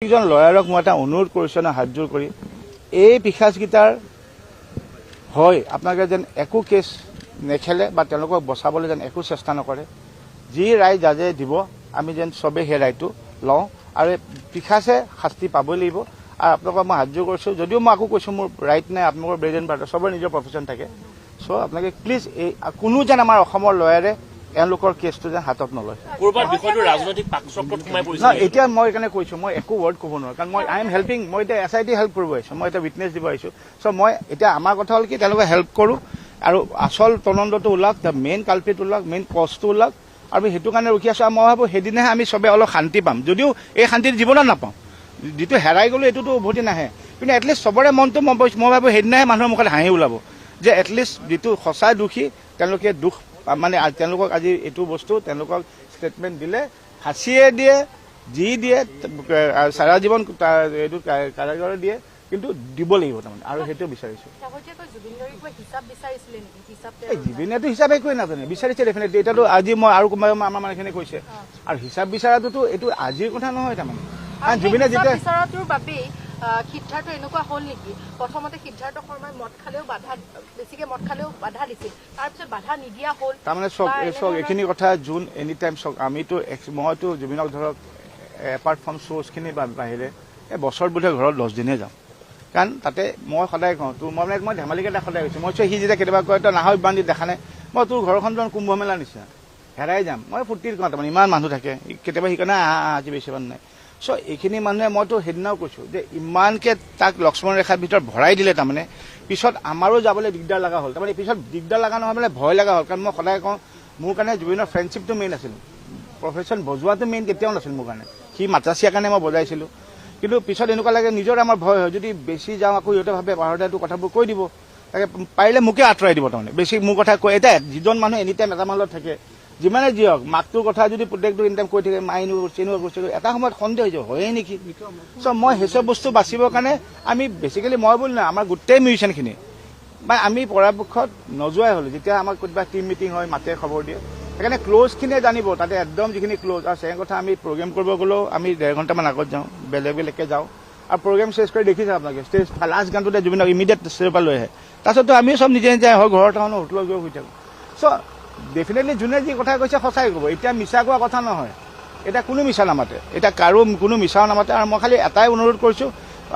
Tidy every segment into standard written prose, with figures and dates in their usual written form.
একজন লয়াৰক মই এটা অনুৰোধ কৰিছোঁ না হাতযোৰ কৰি এই পিশাচকেইটাৰ হয় আপোনালোকে যেন একো কেছ নেখেলে বা তেওঁলোকক বচাবলৈ যেন একো চেষ্টা নকৰে যি ৰায় জাজে দিব আমি যেন চবেই সেই ৰায়টো লওঁ আৰু পিশাচে শাস্তি পাবই লাগিব আৰু আপোনালোকক মই হাতযোৰ কৰিছোঁ যদিও মই আকৌ কৈছোঁ মোৰ ৰাইট নাই আপোনালোকৰ ব্ৰেড এণ্ড বাটাৰ চবৰে নিজৰ প্ৰফেশ্যন থাকে চ' আপোনালোকে প্লিজ এই কোনো যেন আমাৰ অসমৰ লয়াৰে এওঁলোকৰ কেছটো যেন হাতত নলয় এতিয়া মই এইকাৰণে কৈছোঁ মই একো ৱৰ্ড ক'ব নোৱাৰোঁ কাৰণ মই আই এম হেল্পিং মই এতিয়া SIT হেল্প কৰিব আহিছোঁ মই এতিয়া উইটনেছ দিব আহিছোঁ চ' মই এতিয়া আমাৰ কথা হ'ল কি তেওঁলোকে হেল্প কৰোঁ আৰু আচল তদন্তটো ওলাওক দ্য মেইন কালপিট ওলাওক মেইন কজটো ওলাওক আৰু সেইটো কাৰণে ৰখি আছোঁ আৰু মই ভাবোঁ সেইদিনাহে আমি চবেই অলপ শান্তি পাম যদিও এই শান্তিৰ জীৱনত নাপাওঁ যিটো হেৰাই গ'লো এইটোতো উভতি নাহে কিন্তু এটলিষ্ট চবৰে মনটো মই ভাবোঁ সেইদিনাহে মানুহৰ মুখত হাঁহি ওলাব যে এটলিষ্ট যিটো সঁচা দোষী তেওঁলোকে দুখ মানে তেওঁলোকক আজি এইটো বস্তু তেওঁলোকক ষ্টেটমেণ্ট দিলে ফাঁচিয়ে দিয়ে যি দিয়ে চাৰা জীৱন এইটো কাৰাগাৰে দিয়ে কিন্তু দিব লাগিব তাৰমানে আৰু সেইটো বিচাৰিছোঁ জুবিনেতো হিচাপ একোৱে নাজানে বিচাৰিছে ডেফিনেটলি এতিয়াতো আজি মই আৰু কোনোবাই আমাৰ মানুহখিনি কৈছে আৰু হিচাপ বিচৰাটোতো এইটো আজিৰ কথা নহয় তাৰমানে জুবিনে যেতিয়া সিদ্ধাৰ্থ এনেকুৱা হ'ল নেকি প্ৰথমতে সিদ্ধাৰ্থ শৰ্মাই মদ খালেও বাধা দিছিল তাৰপিছত বাধা নিদিয়া হ'ল তাৰমানে চক এইখিনি কথা যোন এনি টাইম চক আমিতো মইতো জুবিনক ধৰক এপাৰ্ট ফ্ৰম শ্ব'জখিনি বাহিৰে এই বছৰ বোধে ঘৰত 10 দিনে যাওঁ কাৰণ তাতে মই সদায় কওঁ তোৰ মই ধেমালিকে এটা সদায় কৈছোঁ মই সি যেতিয়া কেতিয়াবা কয় তই নাহক ইমান দিন দেখা নাই মই তোৰ ঘৰখন যেন কুম্ভ মেলা নিচিনা হেৰাই যাম মই ফূৰ্তিৰ কওঁ তাৰমানে ইমান মানুহ থাকে কেতিয়াবা সেইকাৰণে আজি বেছিমান নাই চ' এইখিনি মানুহে মইতো সেইদিনাও কৈছোঁ যে ইমানকৈ তাক লক্ষ্মণ ৰেখাৰ ভিতৰত ভৰাই দিলে তাৰমানে পিছত আমাৰো যাবলৈ দিগদাৰ লগা হ'ল তাৰমানে পিছত দিগদাৰ লগা নহয় মানে ভয় লগা হ'ল কাৰণ মই সদায় কওঁ মোৰ কাৰণে জুবিনৰ ফ্ৰেণ্ডশ্বিপটো মেইন আছিল প্ৰফেশ্যন বজোৱাটো মেইন কেতিয়াও নাছিল মোৰ কাৰণে সি মাতাচিয়াৰ কাৰণে মই বজাইছিলোঁ কিন্তু পিছত এনেকুৱা লাগে নিজৰ আমাৰ ভয় হয় যদি বেছি যাওঁ আকৌ সিহঁতে ভাবে পাহাৰদাৰটো কথাবোৰ কৈ দিব তাকে পাৰিলে মোকে আঁতৰাই দিব তাৰমানে বেছি মোৰ কথা কৈ এতিয়া যিজন মানুহ এনি টাইম এটা মানুহত থাকে যিমানে যি হওক মাকটোৰ কথা যদি প্ৰত্যেকটো এনি টাইম কৈ থাকে মাইনো চিনো বস্তু এটা সময়ত সন্দেহ হৈ যাব হয়ে নেকি চ' মই সেইচব বস্তু বাচিবৰ কাৰণে আমি বেছিকেলি মই বুলি নহয় আমাৰ গোটেই মিউজিচিয়ানখিনি বা আমি পৰাপক্ষত নোযোৱাই হ'ল যেতিয়া আমাৰ কিবা টিম মিটিং হয় মাতে খবৰ দিয়ে সেইকাৰণে ক্ল'জখিনিয়ে জানিব তাতে একদম যিখিনি ক্ল'জ আৰু সেই কথা আমি প্ৰগ্ৰেম কৰিব গ'লেও আমি 1.5 ঘণ্টামান আগত যাওঁ বেলেগকৈ যাওঁ আৰু প্ৰগ্ৰেম চেছ কৰি দেখিছে আপোনালোকে ষ্টেজ লাষ্ট গানটোতে জুবিনক ইমিডিয়েট ষ্টেজৰ পৰা লৈ আহে তাৰপিছতো আমিও চব নিজে নিজে হয় ঘৰৰ টাউনত হোটেলত গৈ শুই থাকোঁ চ' ডেফিনেটলি যোনে যি কথা কৈছে সঁচাই ক'ব এতিয়া মিছা কোৱা কথা নহয় এতিয়া কোনো মিছা নামাতে এতিয়া কাৰো কোনো মিছাও নামাতে আৰু মই খালি এটাই অনুৰোধ কৰিছোঁ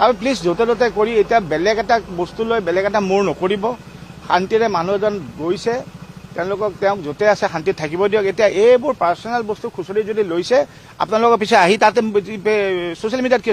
আৰু প্লিজ য'তে ত'তে কৰি এতিয়া বেলেগ এটা বস্তু লৈ বেলেগ এটা মূৰ নকৰিব শান্তিৰে মানুহ এজন গৈছে তেওঁক য'তে আছে শান্তিত থাকিব দিয়ক এতিয়া এইবোৰ পাৰ্চনেল বস্তু খুচৰি যদি লৈছে আপোনালোকৰ পিছে আহি তাতে ছ'চিয়েল মিডিয়াত